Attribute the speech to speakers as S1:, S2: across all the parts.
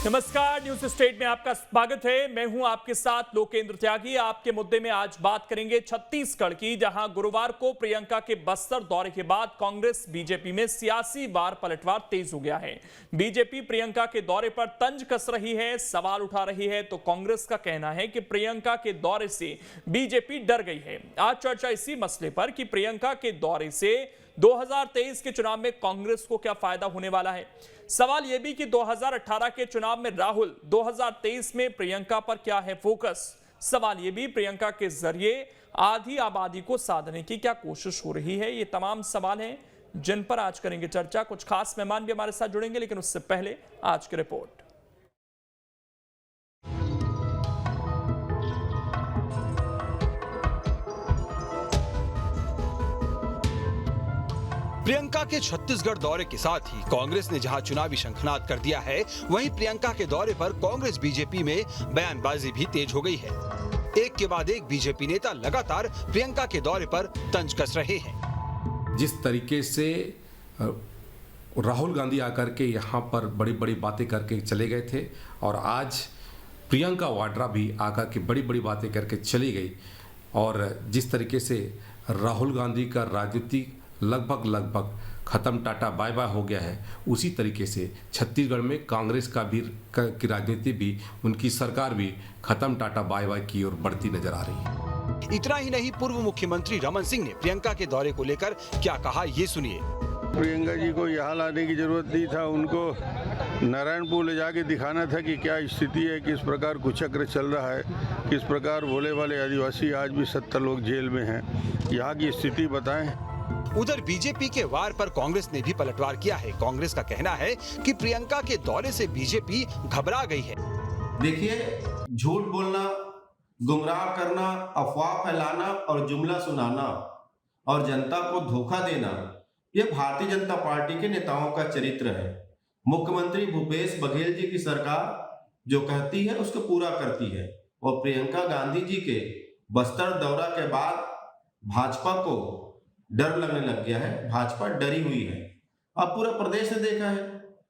S1: नमस्कार, news state में आपका स्वागत है। मैं हूं आपके साथ लोकेंद्र त्यागी। आपके मुद्दे में आज बात करेंगे छत्तीसगढ़ की, जहां गुरुवार को प्रियंका के बस्तर दौरे के बाद कांग्रेस बीजेपी में सियासी वार पलटवार तेज हो गया है। बीजेपी प्रियंका के दौरे पर तंज कस रही है, सवाल उठा रही है, तो कांग्रेस का कहना है कि प्रियंका के दौरे से बीजेपी डर गई है। आज चर्चा इसी मसले पर कि प्रियंका के दौरे से 2023 के चुनाव में कांग्रेस को क्या फायदा होने वाला है। सवाल यह भी कि 2018 के चुनाव में राहुल, 2023 में प्रियंका पर क्या है फोकस। सवाल यह भी प्रियंका के जरिए आधी आबादी को साधने की क्या कोशिश हो रही है। ये तमाम सवाल हैं जिन पर आज करेंगे चर्चा। कुछ खास मेहमान भी हमारे साथ जुड़ेंगे, लेकिन उससे पहले आज की रिपोर्ट।
S2: प्रियंका के छत्तीसगढ़ दौरे के साथ ही कांग्रेस ने जहां चुनावी शंखनाद कर दिया है, वहीं प्रियंका के दौरे पर कांग्रेस बीजेपी में बयानबाजी भी तेज हो गई है। एक के बाद एक बीजेपी नेता लगातार प्रियंका के दौरे पर तंज कस रहे हैं।
S3: जिस तरीके से राहुल गांधी आकर के यहाँ पर बड़ी बड़ी बातें करके चले गए थे, और आज प्रियंका वाड्रा भी आकर के बड़ी बड़ी बातें करके चली गई, और जिस तरीके से राहुल गांधी का राजनीति लगभग खत्म, टाटा बाय बाय हो गया है, उसी तरीके से छत्तीसगढ़ में कांग्रेस का भी की राजनीति भी, उनकी सरकार भी खत्म, टाटा बाय बाय की ओर बढ़ती नजर आ रही है।
S2: इतना ही नहीं, पूर्व मुख्यमंत्री रमन सिंह ने प्रियंका के दौरे को लेकर क्या कहा, ये सुनिए।
S4: प्रियंका जी को यहाँ लाने की जरूरत नहीं था, उनको नारायणपुर ले जाके दिखाना था कि क्या स्थिति है, किस प्रकार कुचक्र चल रहा है, किस प्रकार भोले वाले आदिवासी आज भी 70 लोग जेल में हैं, यहाँ की स्थिति बताएं।
S2: उधर बीजेपी के वार पर कांग्रेस ने भी पलटवार किया है। कांग्रेस का कहना है कि प्रियंका के दौरे से बीजेपी घबरा गई है।
S5: देखिए, झूठ बोलना, गुमराह करना, अफवाह फैलाना और जुमला सुनाना और जनता को धोखा देना, ये भारतीय जनता पार्टी के नेताओं का चरित्र है। मुख्यमंत्री भूपेश बघेल जी की सरकार जो कहती है उसको पूरा करती है, और प्रियंका गांधी जी के बस्तर दौरा के बाद भाजपा को डर लगने लग गया है। भाजपा डरी हुई है। अब पूरा प्रदेश ने देखा है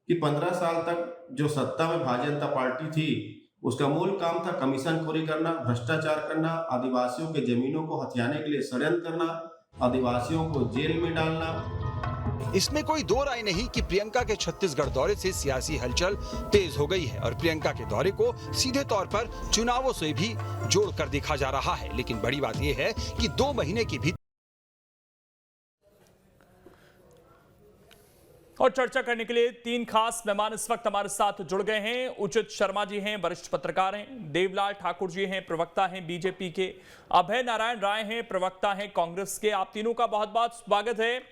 S5: कि 15 साल तक जो सत्ता में भारतीय जनता पार्टी थी, उसका मूल काम था कमीशन खोरी करना, भ्रष्टाचार करना, आदिवासियों के जमीनों को हथियाने के लिए षड्यंत्र करना, आदिवासियों को जेल में डालना।
S2: इसमें कोई दो राय नहीं कि प्रियंका के छत्तीसगढ़ दौरे से सियासी हलचल तेज हो गई है, और प्रियंका के दौरे को सीधे तौर पर चुनावों से भी जोड़कर देखा जा रहा है। लेकिन बड़ी बात यह है कि 2 महीने की भी
S1: और चर्चा करने के लिए 3 खास मेहमान इस वक्त हमारे साथ जुड़ गए हैं। उचित शर्मा जी हैं, वरिष्ठ पत्रकार हैं। देवलाल ठाकुर जी हैं, प्रवक्ता हैं बीजेपी के। अभय नारायण राय हैं, प्रवक्ता हैं कांग्रेस के। आप तीनों का बहुत बहुत स्वागत है।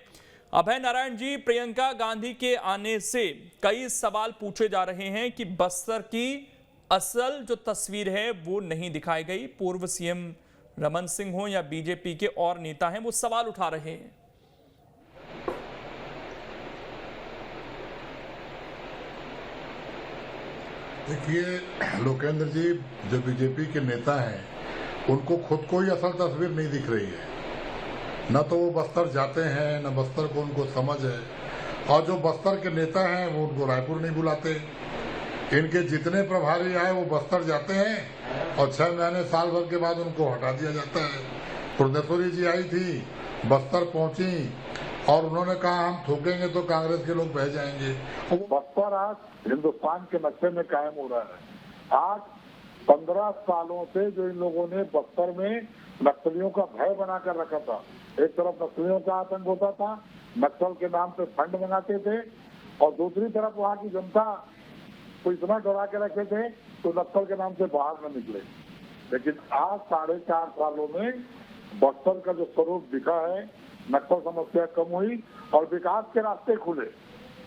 S1: अभय नारायण जी, प्रियंका गांधी के आने से कई सवाल पूछे जा रहे हैं कि बस्तर की असल जो तस्वीर है वो नहीं दिखाई गई। पूर्व सीएम रमन सिंह हो या बीजेपी के और नेता हैं, वो सवाल उठा रहे हैं।
S6: देखिए लोकेंद्र जी, जो बीजेपी के नेता हैं उनको खुद को ही असल तस्वीर नहीं दिख रही है। न तो वो बस्तर जाते हैं, न बस्तर को उनको समझ है, और जो बस्तर के नेता हैं वो उनको रायपुर नहीं बुलाते। इनके जितने प्रभारी आए वो बस्तर जाते हैं और 6 महीने साल भर के बाद उनको हटा दिया जाता है। पुरंदेश्वरी जी आई थी, बस्तर पहुंची और उन्होंने कहा हम थूकेंगे तो कांग्रेस के लोग बह जाएंगे।
S7: बस्तर आज हिंदुस्तान के नक्शे में कायम हो रहा है। आज 15 सालों से जो इन लोगों ने बस्तर में नक्सलियों का भय बनाकर रखा था, एक तरफ नक्सलियों का आतंक होता था, नक्सल के नाम पे फंड मंगाते थे, और दूसरी तरफ वहाँ की जनता को इतना डरा के रखे थे तो नक्सल के नाम से बाहर न निकले। लेकिन आज 4.5 सालों में बस्तर का जो स्वरूप दिखा है, नक्सल समस्या कम हुई और विकास के रास्ते खुले।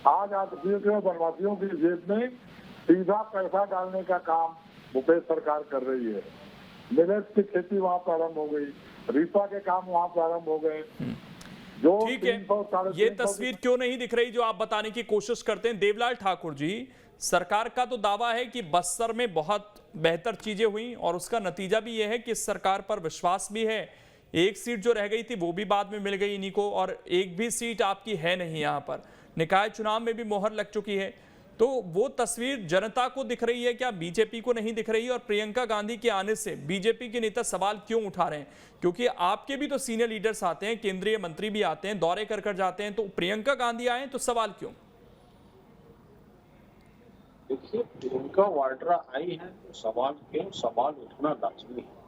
S7: आज आतंकियों वनवासियों की जेब में सीधा पैसा डालने का काम भूपेश सरकार कर रही है। मिलेट्स की खेती वहाँ प्रारंभ हो गई, रीपा के काम वहाँ प्रारंभ हो गए। जो
S1: ठीक है, ये तस्वीर क्यों नहीं दिख रही जो आप बताने की कोशिश करते हैं। देवलाल ठाकुर जी, सरकार का तो दावा है कि बस्तर में बहुत बेहतर चीजें हुई, और उसका नतीजा भी यह है कि सरकार पर विश्वास भी है। एक सीट जो रह गई थी वो भी बाद में मिल गई इन्हीं को, और एक भी सीट आपकी है नहीं। यहाँ पर निकाय चुनाव में भी मोहर लग चुकी है। तो वो तस्वीर जनता को दिख रही है क्या, बीजेपी को नहीं दिख रही है? और प्रियंका गांधी के आने से बीजेपी के नेता सवाल क्यों उठा रहे हैं? क्योंकि आपके भी तो सीनियर लीडर्स आते हैं, केंद्रीय मंत्री भी आते हैं, दौरे कर जाते हैं, तो प्रियंका गांधी आए तो सवाल क्यों?
S8: देखिए, प्रियंका वाड्रा आई है तो सवाल क्यों, सवाल उठना लाजमी है।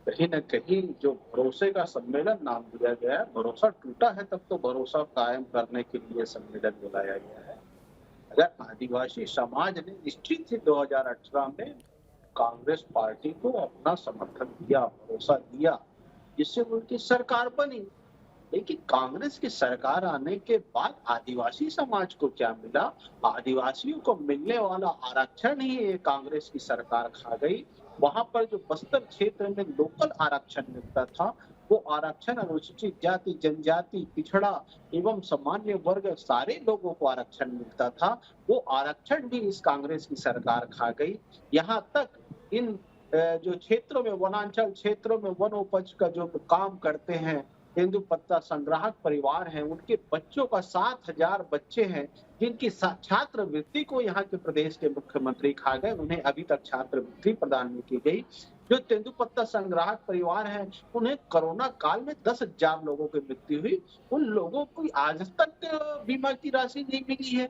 S8: कहीं न कहीं जो भरोसे का सम्मेलन नाम दिया गया है, भरोसा टूटा है तब तो भरोसा कायम करने के लिए सम्मेलन बुलाया गया है। अगर आदिवासी समाज ने निश्चित ही 2018 में कांग्रेस पार्टी को अपना समर्थन दिया, भरोसा दिया, जिससे उनकी सरकार बनी, लेकिन कांग्रेस की सरकार आने के बाद आदिवासी समाज को क्या मिला? आदिवासियों को मिलने वाला आरक्षण ही ये कांग्रेस की सरकार खा गई। वहां पर जो बस्तर क्षेत्र में लोकल आरक्षण मिलता था, वो आरक्षण अनुसूचित जाति, जनजाति, पिछड़ा एवं सामान्य वर्ग सारे लोगों को आरक्षण मिलता था, वो आरक्षण भी इस कांग्रेस की सरकार खा गई। यहाँ तक इन जो क्षेत्रों में, वनांचल क्षेत्रों में वनोपज का जो काम करते हैं, तेंदुपत्ता संग्राहक परिवार हैं, उनके बच्चों का 7,000 बच्चे हैं जिनकी छात्रवृत्ति को यहाँ के प्रदेश के मुख्यमंत्री खा गए, उन्हें अभी तक छात्रवृत्ति प्रदान नहीं की गई। जो तेंदुपत्ता संग्राहक परिवार हैं, उन्हें कोरोना काल में 10,000 लोगों की मृत्यु हुई, उन लोगों को आज तक बीमा की राशि नहीं मिली है।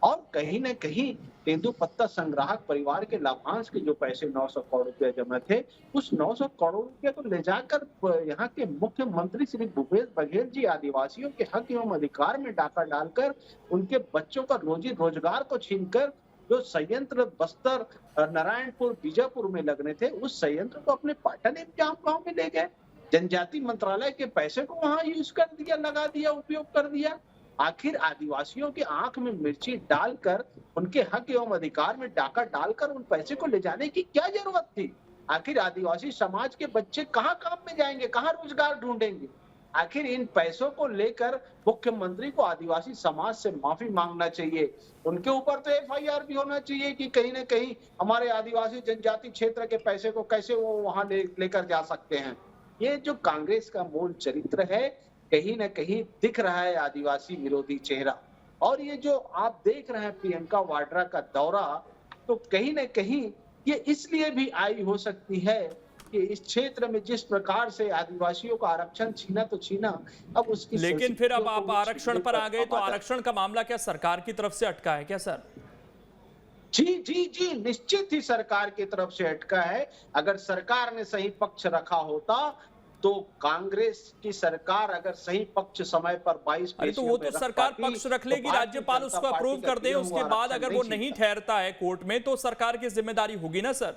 S8: और कहीं न कहीं तेंदुपत्ता संग्राहक परिवार के लाभांश के जो पैसे 900 करोड़ रुपए जमा थे, उस 900 करोड़ रुपए को ले जाकर यहाँ के मुख्यमंत्री श्री भूपेश बघेल जी आदिवासियों के हक एवं अधिकार में डाका डालकर उनके बच्चों का रोजी रोजगार को छीनकर जो संयंत्र बस्तर, नारायणपुर, बीजापुर में लगने थे, उस संयंत्र को अपने पाटन एवं गांव में ले गए। जनजाति मंत्रालय के पैसे को वहां यूज कर दिया, लगा दिया, उपयोग कर दिया। आखिर आदिवासियों की आंख में मिर्ची डालकर, उनके हक एवं अधिकार में डाका डालकर उन पैसे को ले जाने की क्या जरूरत थी? आखिर आदिवासी समाज के बच्चे कहाँ काम में जाएंगे, कहाँ रोजगार ढूंढेंगे? आखिर इन पैसों को लेकर मुख्यमंत्री को आदिवासी समाज से माफी मांगना चाहिए। उनके ऊपर तो FIR भी होना चाहिए कि कहीं न कहीं हमारे आदिवासी जनजाति क्षेत्र के पैसे को कैसे वो वहां लेकर जा सकते हैं। ये जो कांग्रेस का मूल चरित्र है, कहीं न कहीं दिख रहा है आदिवासी विरोधी चेहरा। और ये जो आप देख रहे हैं प्रियंका वाड्रा का दौरा, तो कहीं न कहीं ये इसलिए भी आई हो सकती है कि इस क्षेत्र में जिस प्रकार से आदिवासियों का आरक्षण छीना तो छीना, अब उसकी,
S1: लेकिन फिर अब आप आरक्षण पर आ गए तो आरक्षण का मामला क्या सरकार की तरफ से अटका है क्या सर?
S8: जी, निश्चित ही सरकार की तरफ से अटका है। अगर सरकार ने सही पक्ष रखा होता तो कांग्रेस की सरकार अगर सही पक्ष समय पर 22
S1: तो वो तो सरकार पक्ष रख लेगी, राज्यपाल उसको अप्रूव कर दे, उसके बाद अगर वो नहीं ठहरता है कोर्ट में तो सरकार की जिम्मेदारी होगी ना सर?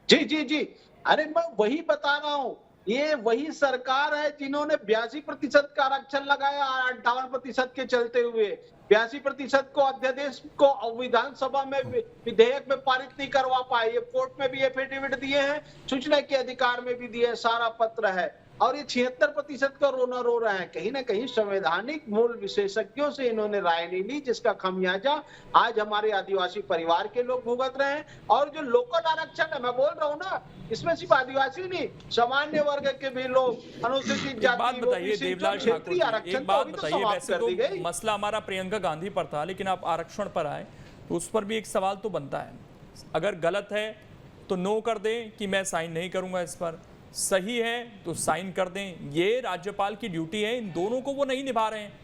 S8: जी, अरे मैं वही बता रहा हूँ, ये वही सरकार है जिन्होंने 82% का आरक्षण लगाया 58% के चलते हुए। 82% को अध्यादेश को विधानसभा में विधेयक में पारित नहीं करवा पाए। ये कोर्ट में भी एफिडेविट दिए हैं, सूचना के अधिकार में भी दिए, सारा पत्र है। और ये 76% का रोना रो रहे हैं। कहीं ना कहीं संवैधानिक मूल विशेषज्ञों से इन्होंने राय नहीं ली, जिसका खमियाजा आज हमारे आदिवासी परिवार के लोग भुगत रहे हैं। और जो लोकल आरक्षण है, मैं बोल रहा हूँ ना, इसमें सिर्फ आदिवासी नहीं, सामान्य वर्ग के भी लोग, अनुसूचित जाति, क्षेत्रीय आरक्षण को भी तो समाप्त कर दी गई।
S1: मसला हमारा प्रियंका गांधी पर था, लेकिन आप आरक्षण पर आए तो उस पर भी एक सवाल तो बनता है। अगर गलत है तो नो कर दें कि मैं साइन नहीं करूंगा इस पर, सही है तो साइन कर दें। ये राज्यपाल की ड्यूटी है, इन दोनों को वो नहीं निभा रहे हैं।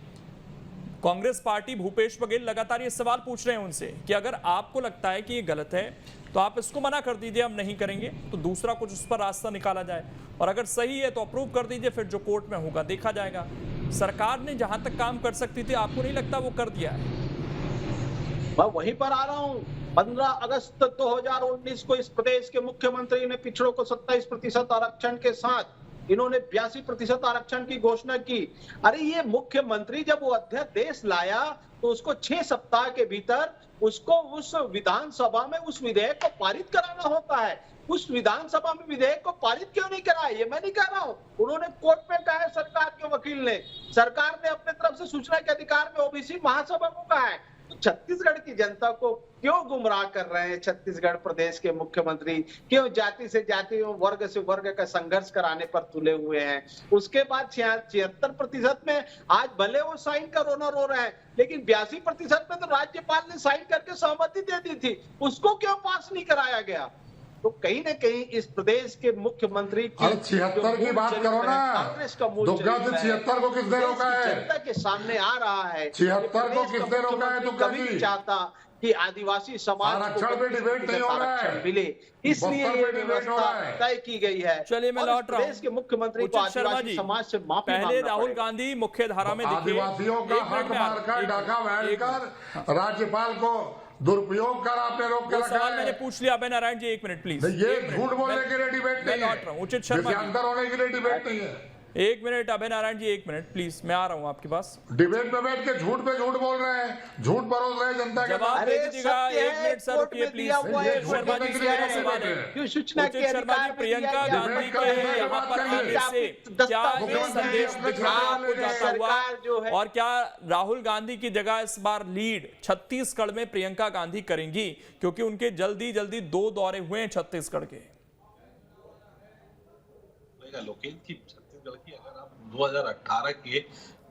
S1: कांग्रेस पार्टी, भूपेश बघेल लगातार ये सवाल पूछ रहे हैं उनसे कि अगर आपको लगता है कि ये गलत है तो आप इसको मना कर दीजिए, हम नहीं करेंगे, तो दूसरा कुछ उस पर रास्ता निकाला जाए, और अगर सही है तो अप्रूव कर दीजिए, फिर जो कोर्ट में होगा देखा जाएगा। सरकार ने जहां तक काम कर सकती थी, आपको नहीं लगता वो कर दिया है?
S8: मैं वहीं पर आ रहा हूँ। 15 अगस्त 2019 को इस प्रदेश के मुख्यमंत्री ने पिछड़ों को 27% आरक्षण के साथ इन्होंने 82% आरक्षण की घोषणा की। अरे ये मुख्यमंत्री जब वो अध्यादेश लाया तो उसको 6 सप्ताह के भीतर उसको उस विधानसभा में उस विधेयक को पारित कराना होता है। उस विधानसभा में विधेयक को पारित क्यों नहीं करा, ये मैं नहीं कह रहा हूँ, उन्होंने कोर्ट में कहा है, सरकार के वकील ने, सरकार ने अपने तरफ से सूचना के अधिकार में ओबीसी महासभा को कहा है, छत्तीसगढ़ की जनता को क्यों गुमराह कर रहे हैं छत्तीसगढ़ प्रदेश के मुख्यमंत्री? क्यों जाति से जाति और वर्ग से वर्ग का संघर्ष कराने पर तुले हुए हैं? उसके बाद 76% में आज भले वो साइन का रोना रो रहे हैं, लेकिन 82% में तो राज्यपाल ने साइन करके सहमति दे दी थी, उसको क्यों पास नहीं कराया गया? तो कहीं ना कहीं इस प्रदेश के मुख्यमंत्री की
S6: 76 की बात करो ना,
S8: कांग्रेस का मूल
S6: दुग्गा से 76 को किसने रोका है?
S8: जनता के सामने आ रहा है।
S6: 76 को किसने रोका है? दुग्गा
S8: कभी नहीं
S6: जी
S8: चाहता कि आदिवासी समाज
S6: आरक्षण पे डिबेट नहीं हो रहा है,
S8: मिले, इसलिए ये व्यवस्था तय की गई है।
S1: चलिए मैं लौट रहा हूं।
S8: प्रदेश के मुख्यमंत्री को
S1: उचित शर्मा
S8: आदिवासी
S1: जी,
S8: समाज से माफी
S1: पहले
S8: मांगना
S1: राहुल
S8: पड़ेगा।
S1: गांधी मुख्य धारा में दिखे,
S6: आदिवासियों का
S1: एक मिनट
S6: हक
S1: में
S6: मारकर डाका बैठकर राज्यपाल को दुरुपयोग कर आपने रोक के
S1: वो
S6: रखा
S1: सवाल मैंने
S6: है।
S1: पूछ लिया। अभय नारायण जी, एक मिनट प्लीज।
S6: ये झूठ बोलने के लिए डिबेट
S1: मैं
S6: नहीं
S1: लौट रहा हूं। उचित शर्मा जी,
S6: अंतर होने के लिए डिबेट नहीं है।
S1: एक मिनट अभय नारायण जी, एक मिनट प्लीज, मैं आ रहा हूं आपके पास।
S6: डिबेट में बैठ के झूठ पे झूठ बोल रहे हैं, झूठ परोस रहे हैं जनता के
S1: जवाब
S6: पास।
S1: दे दीजिएगा। एक मिनट सर रुकिए प्लीज। उचित शर्मा जी से मेरा सवाल है,
S8: क्यों सूचना
S1: उचित
S8: के
S1: शर्मा जी,
S8: अधिकार में
S1: प्रियंका
S8: दिया गया?
S1: गांधी के यहाँ पर आने से क्या ये संदेश दिख रहा है आपको जाता हुआ, और क्या राहुल गांधी की जगह इस बार लीड छत्तीसगढ़ में प्रियंका गांधी करेंगी? क्योंकि उनके जल्दी 2 दौरे हुए हैं छत्तीसगढ़ के।
S9: लोकेश की छत्तीसगढ़ की अगर आप 2018 के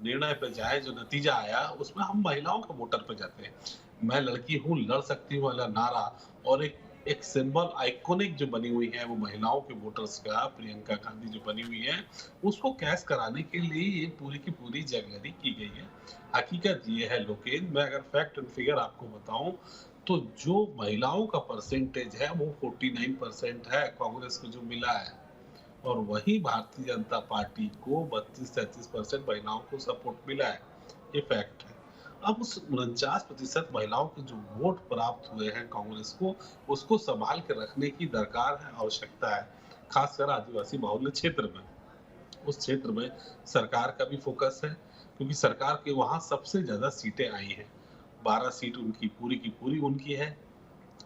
S9: निर्णय पे जाए, जो नतीजा आया उसमें हम महिलाओं के वोटर पे जाते हैं। मैं लड़की हूँ, लड़ सकती हूँ वाला नारा और एक सिंबल आइकॉनिक जो बनी हुई है वो महिलाओं के वोटर्स का, प्रियंका गांधी जो बनी हुई है, उसको कैश कराने के लिए ये पूरी की पूरी जगहरी की गई है। हकीकत ये है लोकेश, मैं अगर फैक्ट एंड फिगर आपको बताऊं तो जो महिलाओं का परसेंटेज है वो 49% है कांग्रेस को जो मिला है, और वही भारतीय जनता पार्टी को 32-33% महिलाओं को सपोर्ट मिला है। ये फैक्ट है। अब उस 49% महिलाओं के जो वोट प्राप्त हुए हैं कांग्रेस को, उसको संभाल के रखने की दरकार है, आवश्यकता है, खासकर आदिवासी बाहुल्य क्षेत्र में। उस क्षेत्र में सरकार का भी फोकस है, क्योंकि सरकार के वहां सबसे ज्यादा सीटें आई हैं। 12 सीट उनकी पूरी की पूरी उनकी है,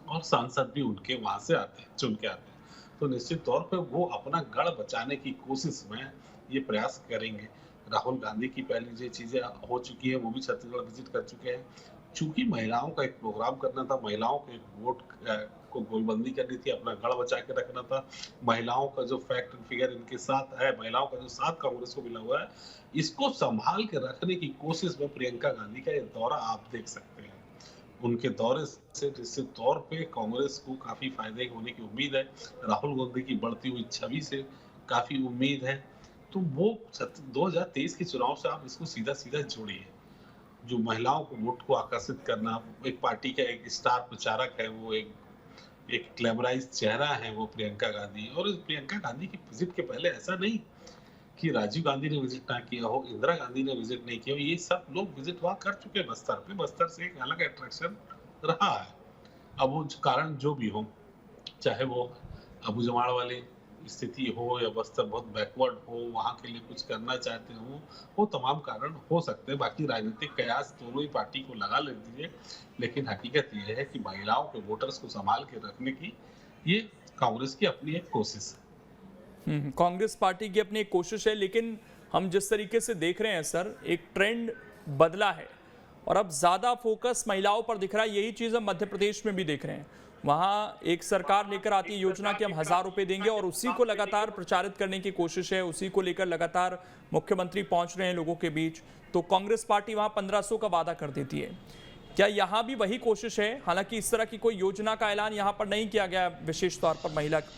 S9: और सांसद भी उनके वहां से आते हैं, चुन के आते हैं। तो निश्चित तौर पे वो अपना गढ़ बचाने की कोशिश में ये प्रयास करेंगे। राहुल गांधी की पहली जो चीजें हो चुकी है, वो भी छत्तीसगढ़ विजिट कर चुके हैं। चूंकि महिलाओं का एक प्रोग्राम करना था, महिलाओं के वोट को गोलबंदी करनी थी, अपना गढ़ बचा के रखना था। महिलाओं का जो फैक्ट एंड फिगर इनके साथ है, महिलाओं का जो साथ कांग्रेस को मिला हुआ है, इसको संभाल के रखने की कोशिश में प्रियंका गांधी का ये दौरा आप देख सकते हैं। उनके दौरे से निश्चित तौर पे कांग्रेस को काफी फायदे होने की उम्मीद है। राहुल गांधी की बढ़ती हुई छवि से काफी उम्मीद है। तो वो 2023 के चुनाव से आप इसको सीधा सीधा जोड़िए। जो महिलाओं को वोट को आकर्षित करना, एक पार्टी का एक स्टार प्रचारक है, वो एक ग्लैमराइज चेहरा है वो प्रियंका गांधी। और प्रियंका गांधी की विजिट के पहले ऐसा नहीं कि राजीव गांधी ने विजिट ना किया हो, इंदिरा गांधी ने विजिट नहीं किया हो, ये सब लोग विजिट वहां कर चुके हैं बस्तर पे। बस्तर से एक अलग अट्रैक्शन रहा है। अब वो कारण जो भी हो, चाहे वो अबू जमाड़ वाली स्थिति हो या बस्तर बहुत बैकवर्ड हो, वहां के लिए कुछ करना चाहते हो, वो तमाम कारण हो सकते हैं। बाकी राजनीतिक कयास दोनों ही पार्टी को लगा ले दीजिए, लेकिन हकीकत ये है कि महिलाओं के वोटर्स को संभाल के रखने की ये कांग्रेस की अपनी एक कोशिश है।
S1: कांग्रेस पार्टी की अपनी एक कोशिश है, लेकिन हम जिस तरीके से देख रहे हैं सर, एक ट्रेंड बदला है और अब ज्यादा फोकस महिलाओं पर दिख रहा है। यही चीज हम मध्य प्रदेश में भी देख रहे हैं। वहां एक सरकार लेकर आती है योजना कि हम 1000 रुपए देंगे, और उसी को लगातार प्रचारित करने की कोशिश है, उसी को लेकर लगातार मुख्यमंत्री पहुंच रहे हैं लोगों के बीच। तो कांग्रेस पार्टी वहां 1500 का वादा कर देती है। क्या यहाँ भी वही कोशिश है? हालांकि इस तरह की कोई योजना का ऐलान यहाँ पर नहीं किया गया विशेष तौर पर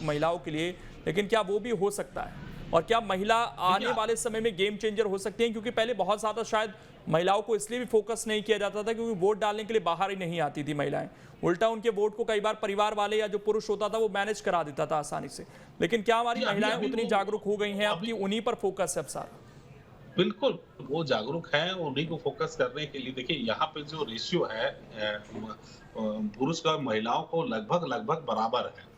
S1: महिलाओं के लिए, लेकिन क्या वो भी हो सकता है? और क्या महिला आने वाले समय में गेम चेंजर हो सकती हैं? क्योंकि पहले बहुत ज्यादा शायद महिलाओं को इसलिए भी फोकस नहीं किया जाता था क्योंकि वोट डालने के लिए बाहर ही नहीं आती थी महिलाएं। उल्टा उनके वोट को कई बार परिवार वाले या जो पुरुष होता था वो मैनेज करा देता था आसानी से। लेकिन क्या हमारी महिलाएं उतनी जागरूक हो गई हैं अब कि उन्हीं पर फोकस है अब सारा?
S9: बिल्कुल, वो जागरूक है, उन्हीं को फोकस करने के लिए। देखिए यहाँ पे जो रेशियो है पुरुष का महिलाओं को लगभग बराबर है।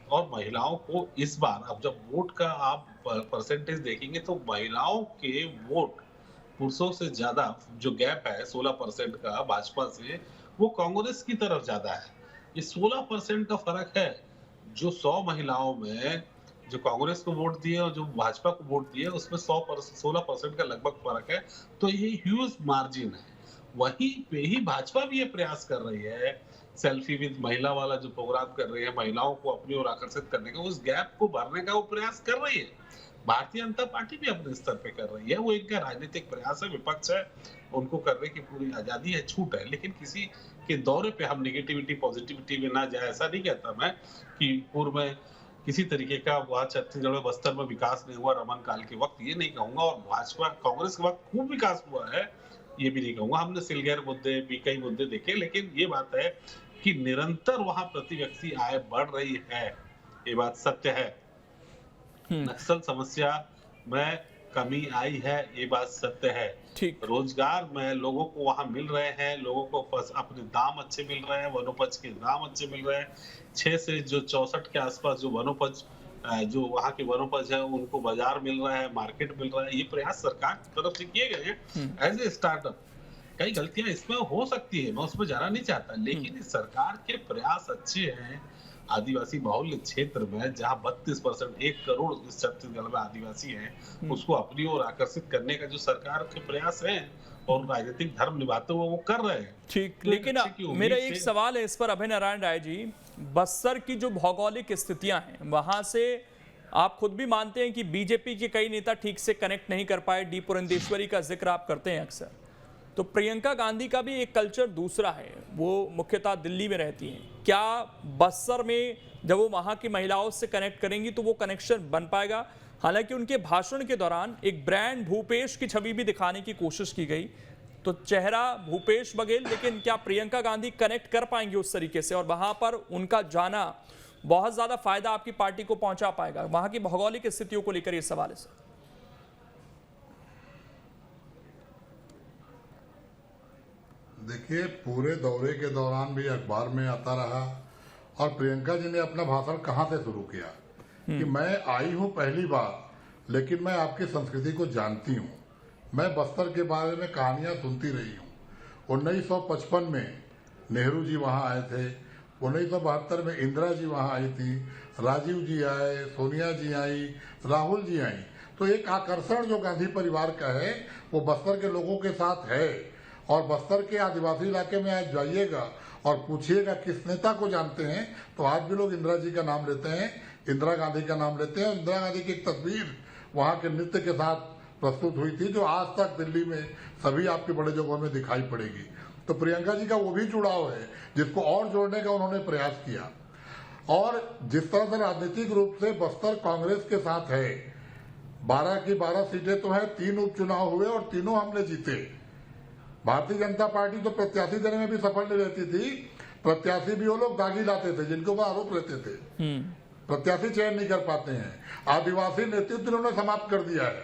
S9: और महिलाओं को इस बार, अब जब वोट का आप परसेंटेज देखेंगे तो महिलाओं के वोट पुरुषों से ज्यादा, जो गैप है 16% का भाजपा से, वो कांग्रेस की तरफ ज्यादा है। ये 16% का फर्क है। जो 100 महिलाओं में जो कांग्रेस को वोट दिए और जो भाजपा को वोट दिए, उसमें 16% का लगभग फर्क है। तो ये ह्यूज मार्जिन है। वहीं पे ही भाजपा भी ये प्रयास कर रही है, सेल्फी विद महिला वाला जो प्रोग्राम कर रही है, महिलाओं को अपनी ओर आकर्षित करने का, उस गैप को भरने का वो प्रयास कर रही है। भारतीय जनता पार्टी भी अपने स्तर पे कर रही है, वो इनका राजनीतिक प्रयास है, विपक्ष है, उनको करने की पूरी आजादी है, छूट है। लेकिन किसी के दौरे पे हम नेगेटिविटी पॉजिटिविटी में ना जाए, ऐसा नहीं कहता मैं कि पूर्व में किसी तरीके का वहाँ छत्तीसगढ़ में बस्तर में विकास नहीं हुआ रमन काल के वक्त, ये नहीं कहूंगा, और भाजपा कांग्रेस के वक्त खूब विकास हुआ है, ये भी नहीं कहूंगा। हमने सिलगैर मुद्दे भी कई मुद्दे देखे, लेकिन ये बात है कि निरंतर वहां प्रति व्यक्ति आय बढ़ रही है, ये बात सत्य है। नक्सल समस्या में कमी आई है, ये बात सत्य है।
S1: ठीक।
S9: रोजगार में लोगों को वहां मिल रहे हैं, लोगों को अपने दाम अच्छे मिल रहे हैं, वनोपज के दाम अच्छे मिल रहे हैं। 6 से जो 64 के आसपास जो वनोपज जो वहां के वनोपज है उनको बाजार मिल रहा है, मार्केट मिल रहा है। ये प्रयास सरकार की तरफ से किए गए हैं एज ए स्टार्टअप। कई गलतियां इसमें हो सकती है, मैं उसमें जाना नहीं चाहता, लेकिन इस सरकार के प्रयास अच्छे हैं। आदिवासी बाहुल्य क्षेत्र में जहां 32% 1 करोड़ इस छत्तीसगढ़ में आदिवासी हैं, उसको अपनी ओर आकर्षित करने का जो सरकार के प्रयास है और राजनीतिक धर्म निभाते हुए वो कर रहे हैं।
S1: ठीक, लेकिन मेरा एक सवाल है इस पर अभय नारायण राय जी, बस्तर की जो भौगोलिक स्थितियां हैं वहां से आप खुद भी मानते हैं कि बीजेपी के कई नेता ठीक से कनेक्ट नहीं कर पाए। डी पुरंदेश्वरी का जिक्र आप करते हैं अक्सर, तो प्रियंका गांधी का भी एक कल्चर दूसरा है, वो मुख्यतः दिल्ली में रहती हैं। क्या बस्तर में जब वो वहां की महिलाओं से कनेक्ट करेंगी तो वो कनेक्शन बन पाएगा? हालांकि उनके भाषण के दौरान एक ब्रांड भूपेश की छवि भी दिखाने की कोशिश की गई, तो चेहरा भूपेश बघेल, लेकिन क्या प्रियंका गांधी कनेक्ट कर पाएंगे उस तरीके से, और वहां पर उनका जाना बहुत ज्यादा फायदा आपकी पार्टी को पहुंचा पाएगा? वहां की भौगोलिक स्थितियों को लेकर यह सवाल है सर।
S6: देखिए, पूरे दौरे के दौरान भी अखबार में आता रहा, और प्रियंका जी ने अपना भाषण कहां से शुरू किया कि मैं आई हूं पहली बार, लेकिन मैं आपकी संस्कृति को जानती हूं, मैं बस्तर के बारे में कहानियां सुनती रही हूं। 1955 में नेहरू जी वहां आए थे, 1972 में इंदिरा जी वहां आई थी, राजीव जी आए, सोनिया जी आई, राहुल जी आई। तो एक आकर्षण जो गांधी परिवार का है वो बस्तर के लोगों के साथ है। और बस्तर के आदिवासी इलाके में आज जाइएगा और पूछिएगा किस नेता को जानते हैं, तो आज भी लोग इंदिरा जी का नाम लेते हैं, इंदिरा गांधी का नाम लेते हैं। इंदिरा गांधी की एक तस्वीर वहां के नृत्य के साथ प्रस्तुत हुई थी, जो आज तक दिल्ली में सभी आपके बड़े जगहों में दिखाई पड़ेगी। तो प्रियंका जी का वो भी जुड़ाव है जिसको और जोड़ने का उन्होंने प्रयास किया। और जिस तरह से राजनीतिक रूप से बस्तर कांग्रेस के साथ है, 12 की 12 सीटें तो है, 3 उपचुनाव हुए और तीनों हमने जीते। भारतीय जनता पार्टी तो प्रत्याशी देने में भी सफल नहीं रहती थी, प्रत्याशी भी वो लोग दागी लाते थे जिनके ऊपर आरोप रहते थे, प्रत्याशी चयन नहीं कर पाते हैं। आदिवासी नेतृत्व इन्होंने समाप्त कर दिया है,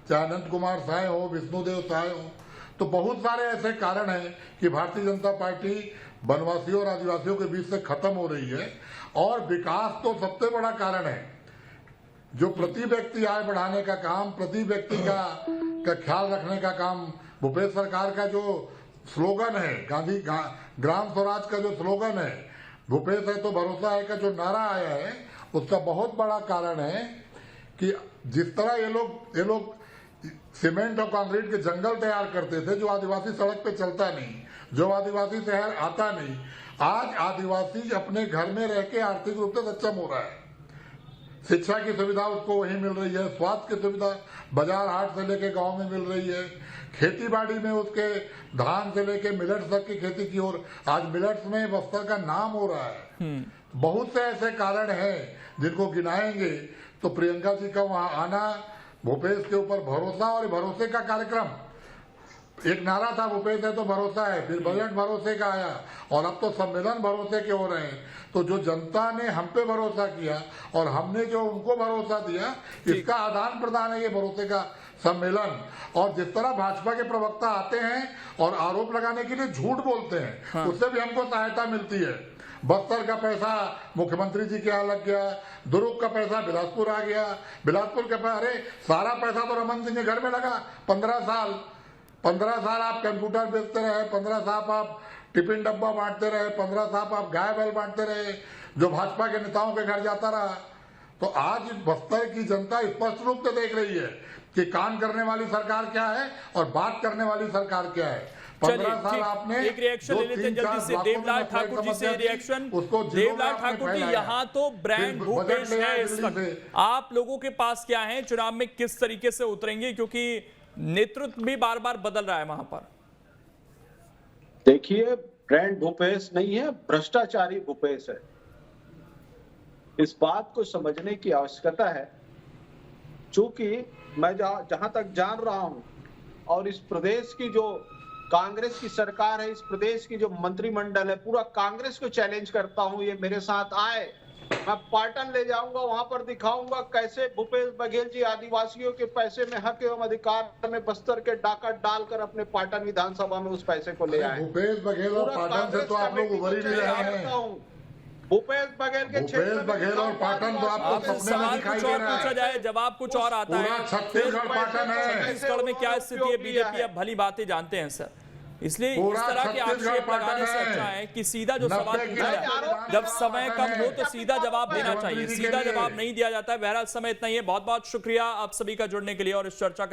S6: चाहे अनंत कुमार साय हो, विष्णुदेव साय हो। तो बहुत सारे ऐसे कारण हैं कि भारतीय जनता पार्टी वनवासियों और आदिवासियों के बीच से खत्म हो रही है। और विकास तो सबसे बड़ा कारण है, जो प्रति व्यक्ति आय बढ़ाने का काम, प्रति व्यक्ति का ख्याल रखने का काम भूपेश सरकार का जो स्लोगन है, गांधी ग्राम स्वराज का जो स्लोगन है, भूपेश है तो भरोसा है का जो नारा आया है, उसका बहुत बड़ा कारण है कि जिस तरह ये लोग सीमेंट और कंक्रीट के जंगल तैयार करते थे, जो आदिवासी सड़क पे चलता नहीं, जो आदिवासी शहर आता नहीं, आज आदिवासी अपने घर में रह के आर्थिक रूप से सक्षम हो रहा है। शिक्षा की सुविधा उसको वहीं मिल रही है, स्वास्थ्य की सुविधा बाजार हाट से लेके गांव में मिल रही है, खेती बाड़ी में उसके धान से लेके मिलेट्स तक की खेती की ओर आज मिलेट्स में बस्तर का नाम हो रहा है। बहुत से ऐसे कारण हैं जिनको गिनाएंगे तो प्रियंका जी का वहां आना, भूपेश के ऊपर भरोसा और भरोसे का कार्यक्रम, एक नारा था भूपेश है तो भरोसा है, फिर बजट भरोसे का आया और अब तो सम्मेलन भरोसे के हो रहे हैं। तो जो जनता ने हम पे भरोसा किया और हमने जो उनको भरोसा दिया, इसका आदान प्रदान है ये भरोसे का सम्मेलन। और जिस तरह भाजपा के प्रवक्ता आते हैं और आरोप लगाने के लिए झूठ बोलते हैं, उससे भी हमको सहायता मिलती है। बस्तर का पैसा मुख्यमंत्री जी के यहाँ लग गया, दुर्ग का पैसा बिलासपुर आ गया, बिलासपुर का पैसा, अरे सारा पैसा तो रमन सिंह के घर में लगा। 15 साल आप कंप्यूटर बेचते रहे, 15 साल आप टिफिन डब्बा बांटते रहे, 15 साल आप गाय बैल बांटते रहे, जो भाजपा के नेताओं के घर जाता रहा। तो आज बस्तर की जनता स्पष्ट रूप से देख रही है कि काम करने वाली सरकार क्या है और बात करने वाली सरकार क्या है।
S1: चलिए
S6: 15 साल
S1: ठीक,
S6: आपने
S1: एक रिएक्शन
S6: जो
S1: ले लेते हैं
S6: 3-4
S1: जल्दी से।
S6: ब्लॉकों में
S1: देवलाल
S6: फ्लैट
S1: ठाकुर जी से
S6: समस्या थी,
S1: रिएक्शन।
S6: उसको जिलों में
S1: देवलाल
S6: आपने
S1: ठाकुर जी,
S6: फैलाया।
S1: यहाँ तो ब्रांड
S6: फिर
S1: भूपेश
S6: बजट ले
S1: है
S6: आए
S1: इस
S6: दिल्ली
S1: वक्त।
S6: से।
S1: आप लोगों के पास क्या है, चुनाव में किस तरीके से उतरेंगे, क्योंकि नेतृत्व भी बार बार बदल रहा है वहां पर।
S8: देखिए, ब्रांड भूपेश नहीं है, भ्रष्टाचारी भूपेश है। इस बात को समझने की आवश्यकता है, चूंकि मैं जहां तक जान रहा हूं और इस प्रदेश की जो कांग्रेस की सरकार है, इस प्रदेश की जो मंत्रिमंडल है, पूरा कांग्रेस को चैलेंज करता हूं, ये मेरे साथ आए, मैं पाटन ले जाऊंगा, वहां पर दिखाऊंगा कैसे भूपेश बघेल जी आदिवासियों के पैसे में हक एवं अधिकार में बस्तर के डाका डालकर अपने पाटन विधानसभा में उस पैसे को ले आए।
S6: भूपेश बघेल और
S8: पूरा
S6: पाटन से तो आप लोग उभर ही नहीं रहे हैं।
S8: भूपेश बघेल के क्षेत्र में
S6: बघेल और पाटन तो आपको
S1: आप
S6: सपने में
S1: सवाल
S6: दिखाई
S1: कुछ
S6: दे
S1: और
S6: रहा
S1: पूछा
S6: है।
S1: जाए, जवाब कुछ और आता
S6: पूरा
S1: है।
S6: छत्तीसगढ़ पाटन है।
S1: छत्तीसगढ़ में क्या स्थिति है बीजेपी, अब भली बातें जानते हैं सर, इसलिए इस
S6: पूरा
S1: तरह के
S6: छत्तीसगढ़
S1: आक्षेप लगाने से
S6: पाटन है।
S1: अच्छा है कि सीधा जो सवाल
S6: 90
S1: पूछा जाए, जब समय कम हो तो सीधा जवाब देना चाहिए, सीधा जवाब नहीं दिया जाता है। बहरहाल समय इतना ही है। बहुत बहुत शुक्रिया आप सभी का जुड़ने के लिए और इस चर्चा का